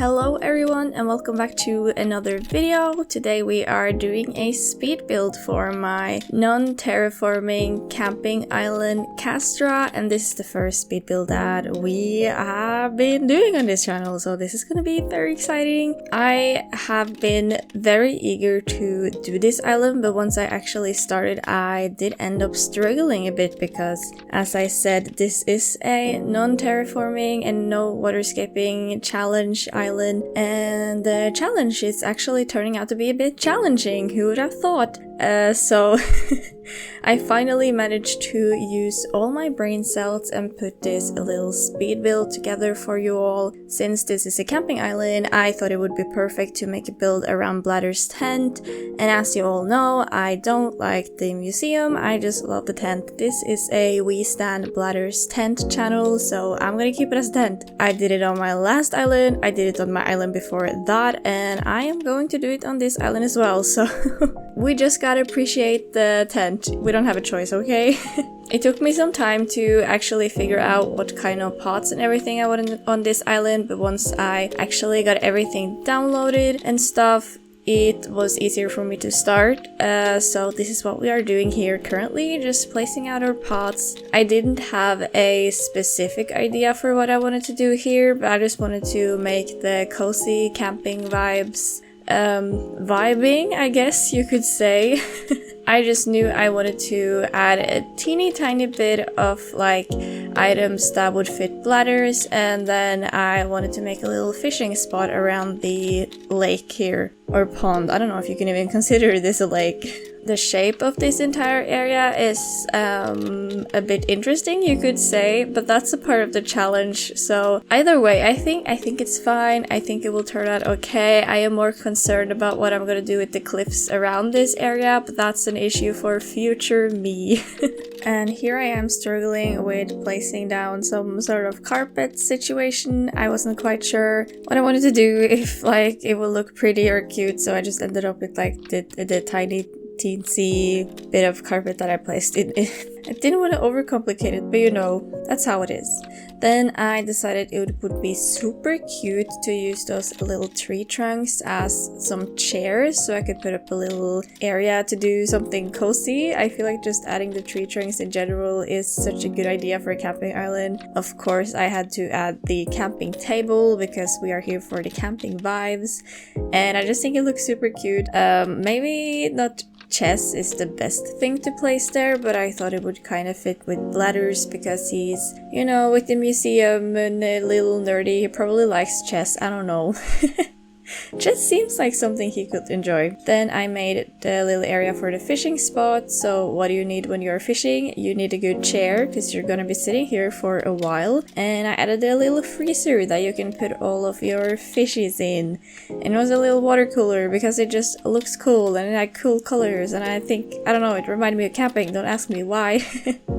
Hello everyone and welcome back to another video. Today we are doing a speed build for my non-terraforming camping island Casta, and this is the first speed build that we have been doing on this channel, so this is gonna be very exciting. I have been very eager to do this island, but once I actually started I did end up struggling a bit because, as I said, this is a non-terraforming and no waterscaping challenge island, and the challenge is actually turning out to be a bit challenging. Who would have thought? So I finally managed to use all my brain cells and put this little speed build together for you all. Since this is a camping island, I thought it would be perfect to make a build around Blather's tent, and as you all know, I don't like the museum, I just love the tent. This is a We Stand Blather's tent channel, so I'm gonna keep it as a tent. I did it on my last island, I did it on my island before that, and I am going to do it on this island as well, so we just gotta appreciate the tent. We don't have a choice, okay? It took me some time to actually figure out what kind of pots and everything I wanted on this island, but once I actually got everything downloaded and stuff, it was easier for me to start. So this is what we are doing here currently, just placing out our pots. I didn't have a specific idea for what I wanted to do here, but I just wanted to make the cozy camping vibes vibing, I guess you could say. I just knew I wanted to add a teeny tiny bit of like items that would fit bladders, and then I wanted to make a little fishing spot around the lake here, or pond. I don't know if you can even consider this a lake. The shape of this entire area is a bit interesting, you could say, but that's a part of the challenge. So either way, I think it's fine. I think it will turn out okay. I am more concerned about what I'm gonna do with the cliffs around this area, but that's an issue for future me. And here I am struggling with placing down some sort of carpet situation. I wasn't quite sure what I wanted to do, if like it will look pretty or cute, so I just ended up with like the tiny teensy bit of carpet that I placed in. I didn't want to overcomplicate it, but you know, that's how it is. Then I decided it would be super cute to use those little tree trunks as some chairs, so I could put up a little area to do something cozy. I feel like just adding the tree trunks in general is such a good idea for a camping island. Of course, I had to add the camping table because we are here for the camping vibes, and I just think it looks super cute. Maybe not chess is the best thing to place there, but I thought it would kind of fit with Blathers because he's, you know, with the museum and a little nerdy. He probably likes chess, I don't know. Just seems like something he could enjoy. Then I made the little area for the fishing spot. So what do you need when you're fishing? You need a good chair because you're gonna be sitting here for a while. And I added a little freezer that you can put all of your fishies in. And it was a little water cooler because it just looks cool and it had cool colors, and I think, I don't know, it reminded me of camping. Don't ask me why.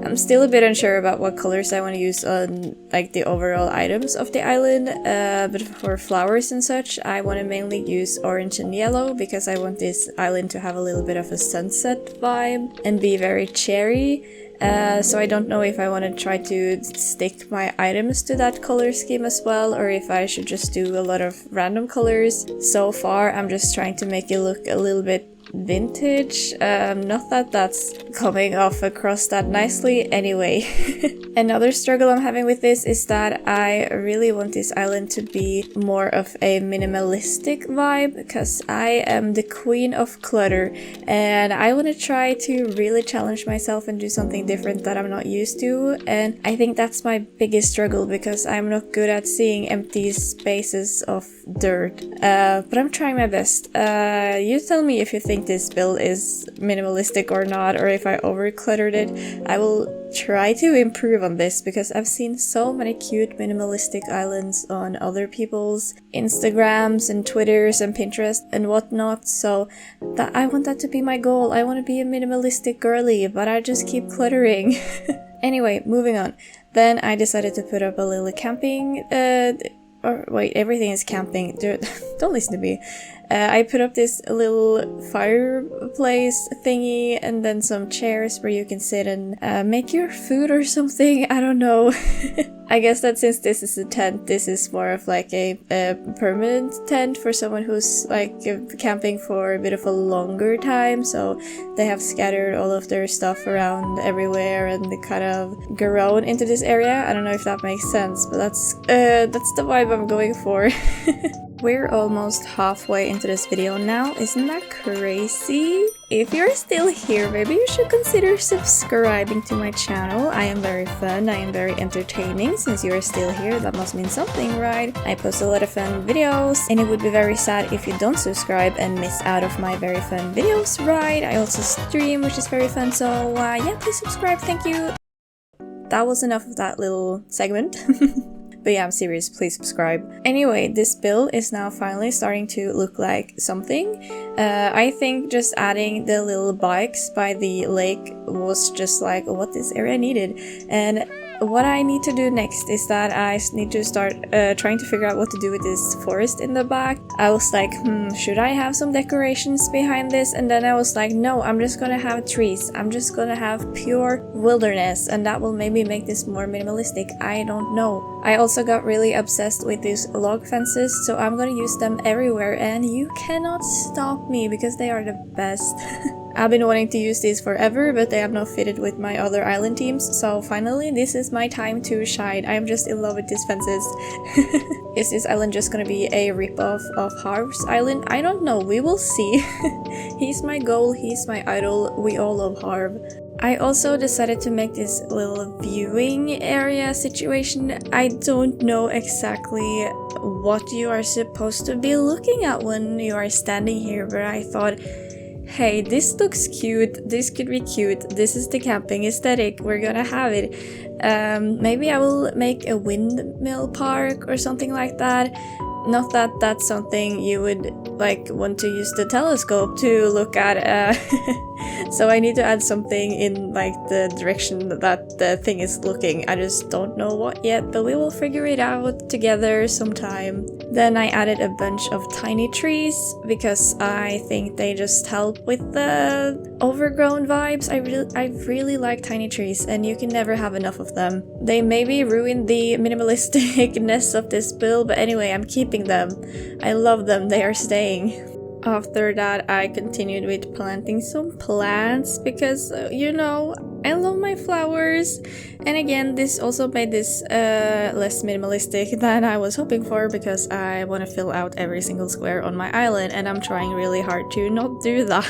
I'm still a bit unsure about what colors I want to use on like the overall items of the island, but for flowers and such I want to mainly use orange and yellow because I want this island to have a little bit of a sunset vibe and be very cherry. So I don't know if I want to try to stick my items to that color scheme as well, or if I should just do a lot of random colors. So far I'm just trying to make it look a little bit vintage. Not that that's coming off across that nicely anyway. Another struggle I'm having with this is that I really want this island to be more of a minimalistic vibe because I am the queen of clutter, and I want to try to really challenge myself and do something different that I'm not used to, and I think that's my biggest struggle because I'm not good at seeing empty spaces of dirt, but I'm trying my best. You tell me if you think this build is minimalistic or not, or if I over cluttered it. I will try to improve on this because I've seen so many cute minimalistic islands on other people's Instagrams and Twitters and Pinterest and whatnot, so that I want that to be my goal. I want to be a minimalistic girly, but I just keep cluttering. Anyway, moving on. Then I decided to put up a little camping or wait, everything is camping. don't listen to me. I put up this little fireplace thingy and then some chairs where you can sit and make your food or something. I don't know. I guess that since this is a tent, this is more of like a permanent tent for someone who's like camping for a bit of a longer time. So they have scattered all of their stuff around everywhere and they kind of grown into this area. I don't know if that makes sense, but that's the vibe I'm going for. We're almost halfway into this video now, isn't that crazy? If you're still here, maybe you should consider subscribing to my channel. I am very fun, I am very entertaining. Since you're still here, that must mean something, right? I post a lot of fun videos, and it would be very sad if you don't subscribe and miss out of my very fun videos, right? I also stream, which is very fun, so yeah, please subscribe, thank you! That was enough of that little segment. But yeah, I'm serious, please subscribe. Anyway, this build is now finally starting to look like something. I think just adding the little bikes by the lake was just like what this area needed. And what I need to do next is that I need to start trying to figure out what to do with this forest in the back. I was like, should I have some decorations behind this? And then I was like, no, I'm just gonna have trees. I'm just gonna have pure wilderness, and that will maybe make this more minimalistic. I don't know. I also got really obsessed with these log fences, so I'm gonna use them everywhere, and you cannot stop me because they are the best. I've been wanting to use these forever, but they have not fitted with my other island teams, so finally this is my time to shine. I am just in love with these fences. Is this island just gonna be a ripoff of Harv's island? I don't know, we will see. He's my goal, he's my idol, we all love Harv. I also decided to make this little viewing area situation. I don't know exactly what you are supposed to be looking at when you are standing here, but I thought, hey, this looks cute, this could be cute, this is the camping aesthetic, we're gonna have it. Maybe I will make a windmill park or something like that. Not that that's something you would like want to use the telescope to look at, so I need to add something in like the direction that the thing is looking. I just don't know what yet, but we will figure it out together sometime. Then I added a bunch of tiny trees because I think they just help with the overgrown vibes. I really like tiny trees, and you can never have enough of them. They maybe ruin the minimalisticness of this build, but anyway, I'm keeping them. I love them, they are staying. After that, I continued with planting some plants because, you know, I love my flowers. And again, this also made this less minimalistic than I was hoping for because I want to fill out every single square on my island, and I'm trying really hard to not do that.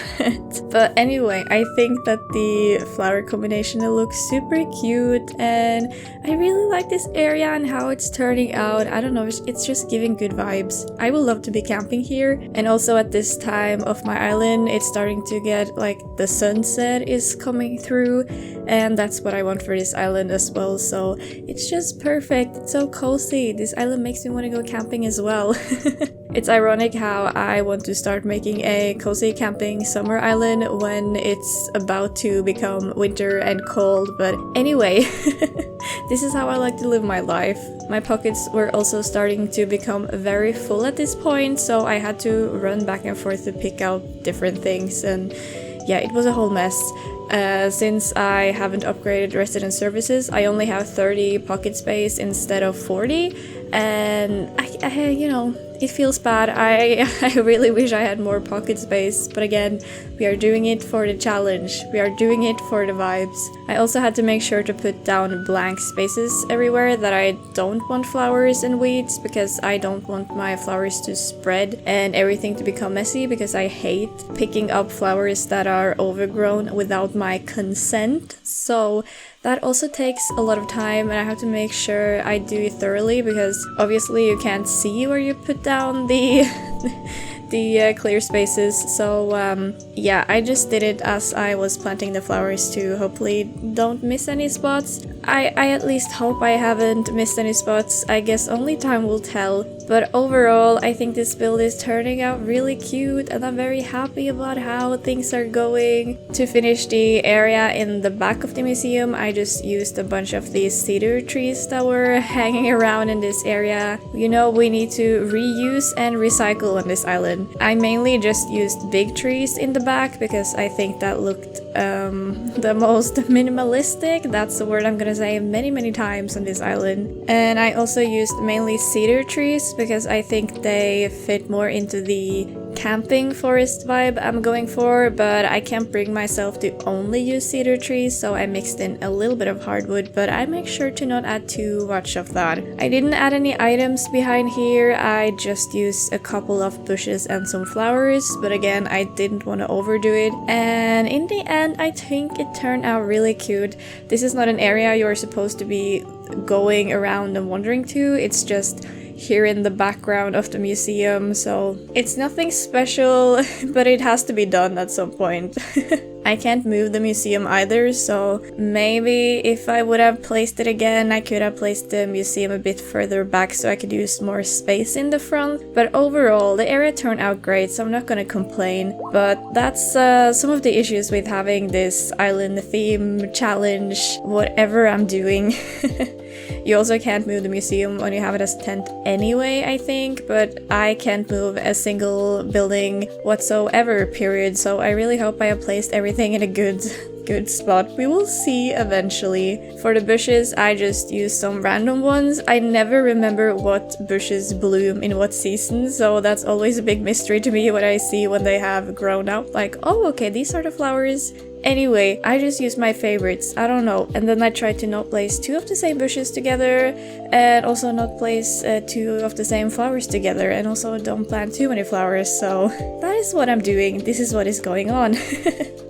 But anyway, I think that the flower combination looks super cute, and I really like this area and how it's turning out. I don't know, it's just giving good vibes. I would love to be camping here, and also at this time of my island, it's starting to get like the sunset is coming through, and that's what I want for this island as well, so it's just perfect. It's so cozy. This island makes me want to go camping as well. It's ironic how I want to start making a cozy camping summer island when it's about to become winter and cold, but anyway, this is how I like to live my life. My pockets were also starting to become very full at this point, so I had to run back and forth to pick out different things, and yeah, it was a whole mess. Since I haven't upgraded resident services, I only have 30 pocket space instead of 40, and I you know, it feels bad. I really wish I had more pocket space, but again, we are doing it for the challenge. We are doing it for the vibes. I also had to make sure to put down blank spaces everywhere that I don't want flowers and weeds, because I don't want my flowers to spread and everything to become messy, because I hate picking up flowers that are overgrown without my consent. So that also takes a lot of time, and I have to make sure I do it thoroughly, because obviously you can't see where you put down the the clear spaces. So yeah, I just did it as I was planting the flowers to hopefully don't miss any spots. I at least hope I haven't missed any spots. I guess only time will tell. But overall, I think this build is turning out really cute and I'm very happy about how things are going. To finish the area in the back of the museum, I just used a bunch of these cedar trees that were hanging around in this area. You know, we need to reuse and recycle on this island. I mainly just used big trees in the back because I think that looked the most minimalistic. That's the word I'm gonna say many times on this island. And I also used mainly cedar trees because I think they fit more into the camping forest vibe I'm going for, but I can't bring myself to only use cedar trees, so I mixed in a little bit of hardwood, but I make sure to not add too much of that. I didn't add any items behind here, I just used a couple of bushes and some flowers, but again, I didn't want to overdo it, and in the end, I think it turned out really cute. This is not an area you're supposed to be going around and wandering to, it's just here in the background of the museum, so it's nothing special, but it has to be done at some point. I can't move the museum either, so maybe if I would have placed it again, I could have placed the museum a bit further back so I could use more space in the front. But overall, the area turned out great, so I'm not gonna complain. But that's some of the issues with having this island theme challenge, whatever I'm doing. You also can't move the museum when you have it as a tent anyway, I think, but I can't move a single building whatsoever, period, so I really hope I have placed everything in a good spot. We will see eventually. For the bushes, I just used some random ones. I never remember what bushes bloom in what season, so that's always a big mystery to me what I see when they have grown up, like, oh, okay, these are the flowers. Anyway, I just used my favorites, I don't know, and then I tried to not place two of the same bushes together, and also not place two of the same flowers together, and also don't plant too many flowers, so that is what I'm doing, this is what is going on.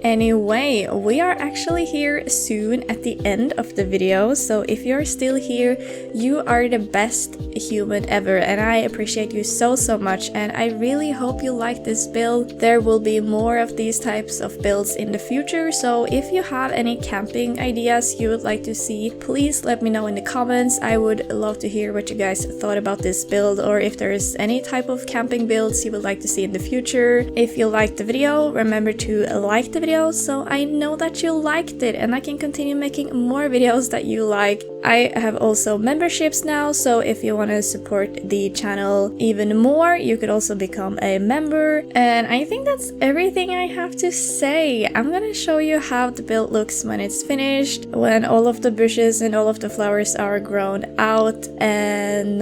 Anyway, we are actually here soon at the end of the video, so if you're still here, you are the best human ever, and I appreciate you so much, and I really hope you like this build. There will be more of these types of builds in the future, so if you have any camping ideas you would like to see, please let me know in the comments. I would love to hear what you guys thought about this build, or if there's any type of camping builds you would like to see in the future. If you liked the video, remember to like the video so I know that you liked it and I can continue making more videos that you like. I have also memberships now, so if you want to support the channel even more, you could also become a member. And I think that's everything I have to say. I'm gonna show you how the build looks when it's finished, when all of the bushes and all of the flowers are grown out. And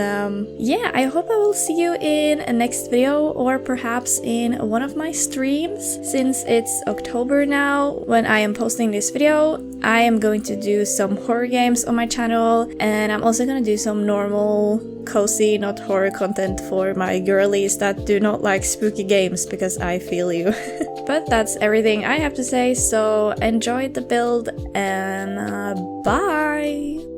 yeah, I hope I will see you in a next video, or perhaps in one of my streams. Since it's October now when I am posting this video, I am going to do some horror games on my channel, and I'm also gonna do some normal, cozy, not horror content for my girlies that do not like spooky games, because I feel you. But that's everything I have to say, so enjoy the build, and bye!